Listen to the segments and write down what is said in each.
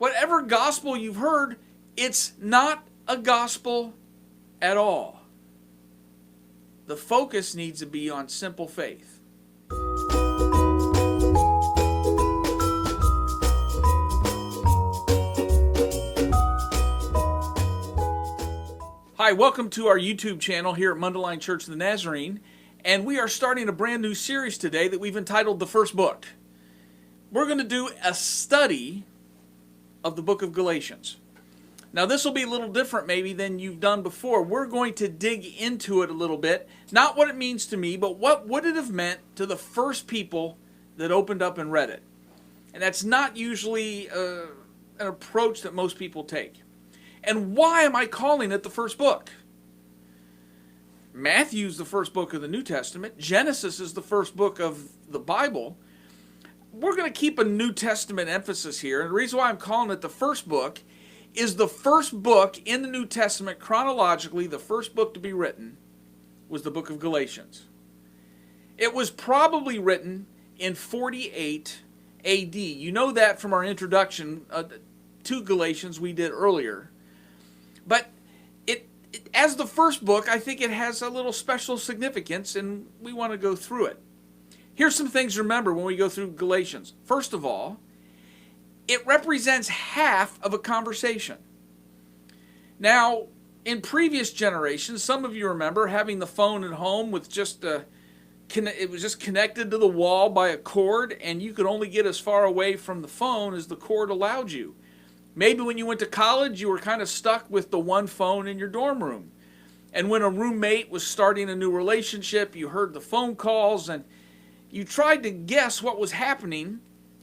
whatever gospel you've heard, it's not a gospel at all. The focus needs to be on simple faith. Hi, welcome to our YouTube channel here at Mundelein Church of the Nazarene, and we are starting a brand new series today that we've entitled The First Book. We're going to do a study of the book of Galatians. Now this will be a little different maybe than you've done before. We're going to dig into it a little bit, not what it means to me, but what would it have meant to the first people that opened up and read it. And that's not usually an approach that most people take. And why am I calling it the first book? Matthew's the first book of the New Testament. Genesis is the first book of the Bible. We're going to keep a New Testament emphasis here. And the reason why I'm calling it the first book is the first book in the New Testament, chronologically, the first book to be written was the book of Galatians. It was probably written in 48 AD. You know that from our introduction to Galatians we did earlier. But it, as the first book, I think it has a little special significance, and we want to go through it. Here's some things to remember when we go through Galatians. First of all, it represents half of a conversation. Now, in previous generations, some of you remember having the phone at home with it was just connected to the wall by a cord, and you could only get as far away from the phone as the cord allowed you. Maybe when you went to college, you were kind of stuck with the one phone in your dorm room. And when a roommate was starting a new relationship, you heard the phone calls, and you tried to guess what was happening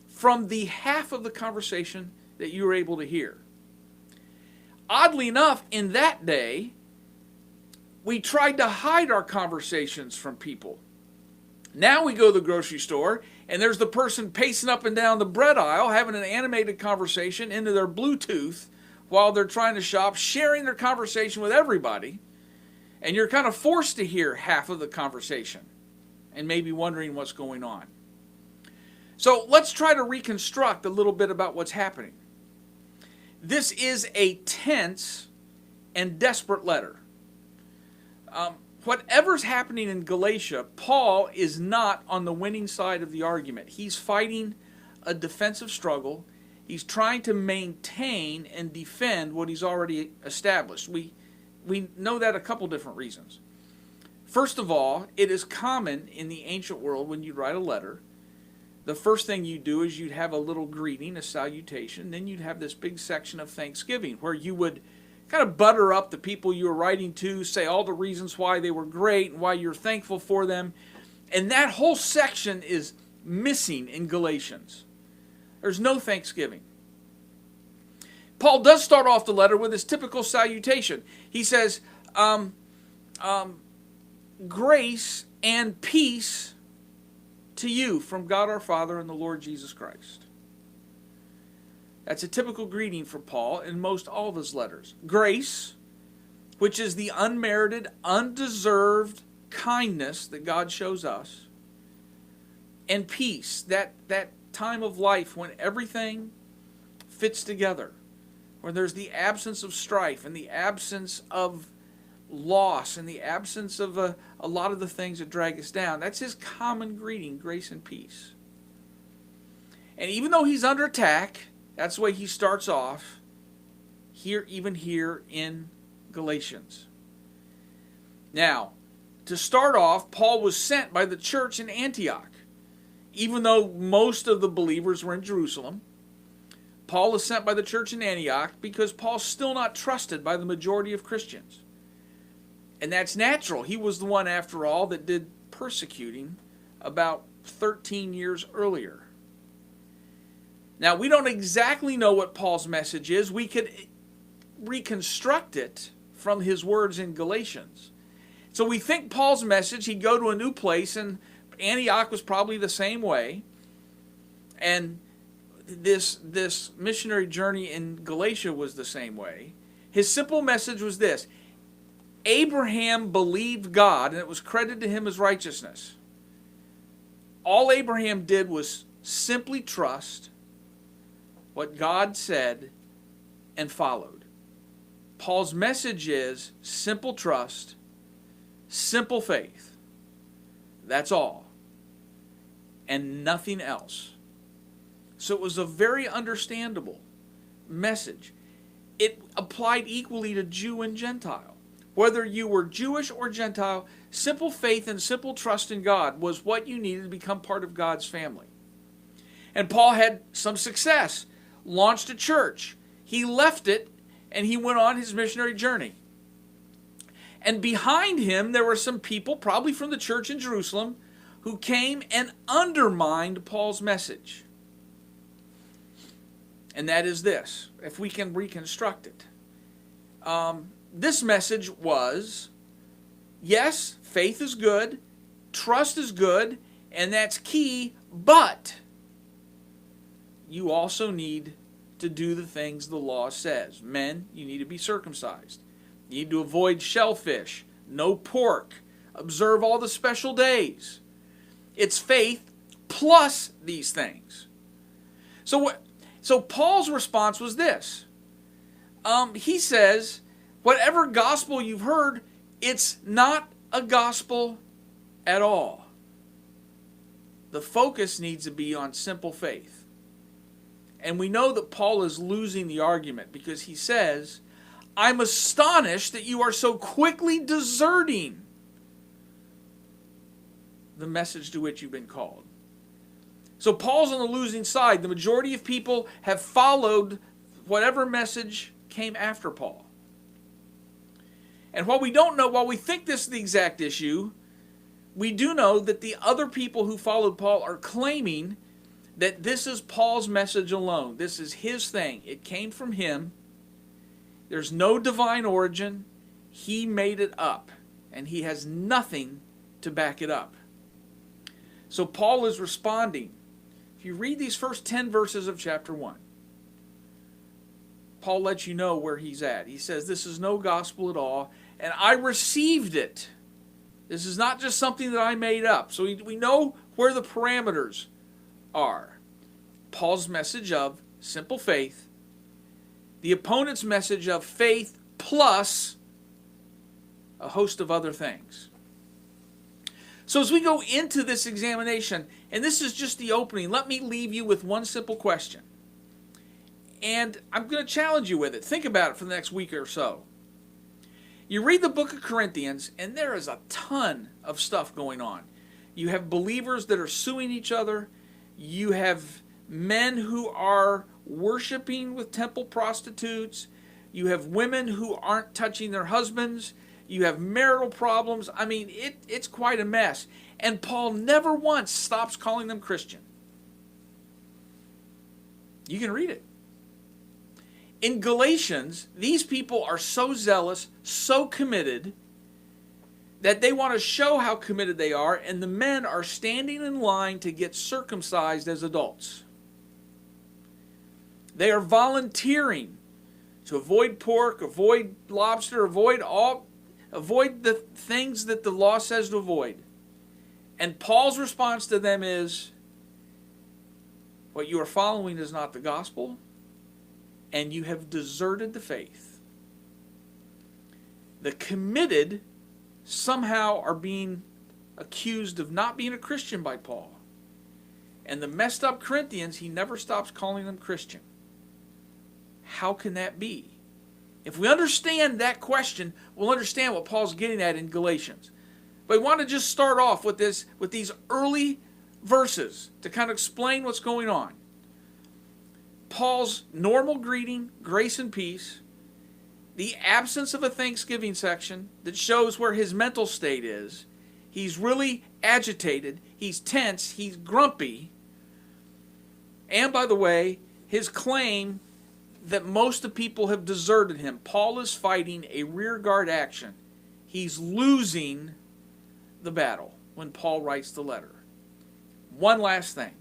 from the half of the conversation that you were able to hear. Oddly enough, in that day, we tried to hide our conversations from people. Now we go to the grocery store, and there's the person pacing up and down the bread aisle, having an animated conversation into their Bluetooth while they're trying to shop, sharing their conversation with everybody, and you're kind of forced to hear half of the conversation and maybe wondering what's going on. So let's try to reconstruct a little bit about what's happening. This is a tense and desperate letter. Whatever's happening in Galatia, Paul is not on the winning side of the argument. He's fighting a defensive struggle. He's trying to maintain and defend what he's already established. We know that a couple different reasons. First of all, it is common in the ancient world when you write a letter, the first thing you do is you'd have a little greeting, a salutation. Then you'd have this big section of thanksgiving where you would kind of butter up the people you were writing to, say all the reasons why they were great and why you're thankful for them. And that whole section is missing in Galatians. There's no thanksgiving. Paul does start off the letter with his typical salutation. He says, grace and peace to you from God our Father and the Lord Jesus Christ. That's a typical greeting for Paul in most all of his letters. Grace, which is the unmerited, undeserved kindness that God shows us. And peace, that time of life when everything fits together. Where there's the absence of strife and the absence of loss and the absence of a lot of the things that drag us down. That's his common greeting, grace and peace. And even though he's under attack, that's the way he starts off here, even here in Galatians. Now, to start off, Paul was sent by the church in Antioch. Even though most of the believers were in Jerusalem, Paul is sent by the church in Antioch because Paul's still not trusted by the majority of Christians. And that's natural. He was the one, after all, that did persecuting about 13 years earlier. Now, we don't exactly know what Paul's message is. We could reconstruct it from his words in Galatians. So we think Paul's message, he'd go to a new place, and Antioch was probably the same way. And this missionary journey in Galatia was the same way. His simple message was this: Abraham believed God, and it was credited to him as righteousness. All Abraham did was simply trust what God said and followed. Paul's message is simple trust, simple faith. That's all. And nothing else. So it was a very understandable message. It applied equally to Jew and Gentile. Whether you were Jewish or Gentile, simple faith and simple trust in God was what you needed to become part of God's family. And Paul had some success, launched a church. He left it and he went on his missionary journey. And behind him there were some people, probably from the church in Jerusalem, who came and undermined Paul's message. And that is this, if we can reconstruct it. This message was, yes, faith is good, trust is good, and that's key, but you also need to do the things the law says. Men, you need to be circumcised. You need to avoid shellfish, no pork, observe all the special days. It's faith plus these things. So Paul's response was this. He says, whatever gospel you've heard, it's not a gospel at all. The focus needs to be on simple faith. And we know that Paul is losing the argument because he says, I'm astonished that you are so quickly deserting the message to which you've been called. So Paul's on the losing side. The majority of people have followed whatever message came after Paul. And while we don't know, while we think this is the exact issue, we do know that the other people who followed Paul are claiming that this is Paul's message alone. This is his thing. It came from him. There's no divine origin. He made it up. And he has nothing to back it up. So Paul is responding. If you read these first 10 verses of chapter 1, Paul lets you know where he's at. He says, this is no gospel at all, and I received it. This is not just something that I made up. So we know where the parameters are. Paul's message of simple faith, the opponent's message of faith plus a host of other things. So as we go into this examination, and this is just the opening, let me leave you with one simple question. And I'm going to challenge you with it. Think about it for the next week or so. You read the book of Corinthians, and there is a ton of stuff going on. You have believers that are suing each other. You have men who are worshiping with temple prostitutes. You have women who aren't touching their husbands. You have marital problems. I mean, it's quite a mess. And Paul never once stops calling them Christian. You can read it. In Galatians, these people are so zealous, so committed, that they want to show how committed they are, and the men are standing in line to get circumcised as adults. They are volunteering to avoid pork, avoid lobster, avoid the things that the law says to avoid. And Paul's response to them is, what you are following is not the gospel, and you have deserted the faith. The committed somehow are being accused of not being a Christian by Paul. And the messed up Corinthians, he never stops calling them Christian. How can that be? If we understand that question, we'll understand what Paul's getting at in Galatians. But I want to just start off with these early verses to kind of explain what's going on. Paul's normal greeting, grace and peace, the absence of a Thanksgiving section that shows where his mental state is. He's really agitated, he's tense, he's grumpy. And by the way, his claim that most of the people have deserted him. Paul is fighting a rearguard action. He's losing the battle when Paul writes the letter. One last thing.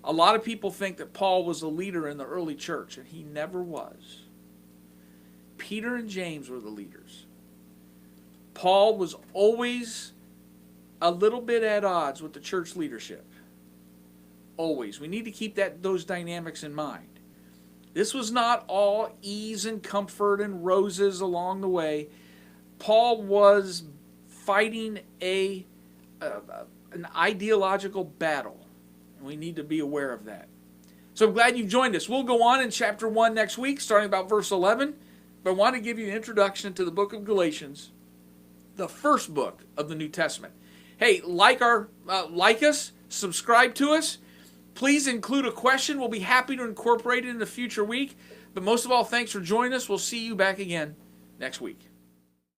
A lot of people think that Paul was a leader in the early church, and he never was. Peter and James were the leaders. Paul was always a little bit at odds with the church leadership. Always. We need to keep those dynamics in mind. This was not all ease and comfort and roses along the way. Paul was fighting an ideological battle. And we need to be aware of that. So I'm glad you've joined us. We'll go on in chapter 1 next week, starting about verse 11. But I want to give you an introduction to the book of Galatians, the first book of the New Testament. Hey, like us, subscribe to us. Please include a question. We'll be happy to incorporate it in a future week. But most of all, thanks for joining us. We'll see you back again next week.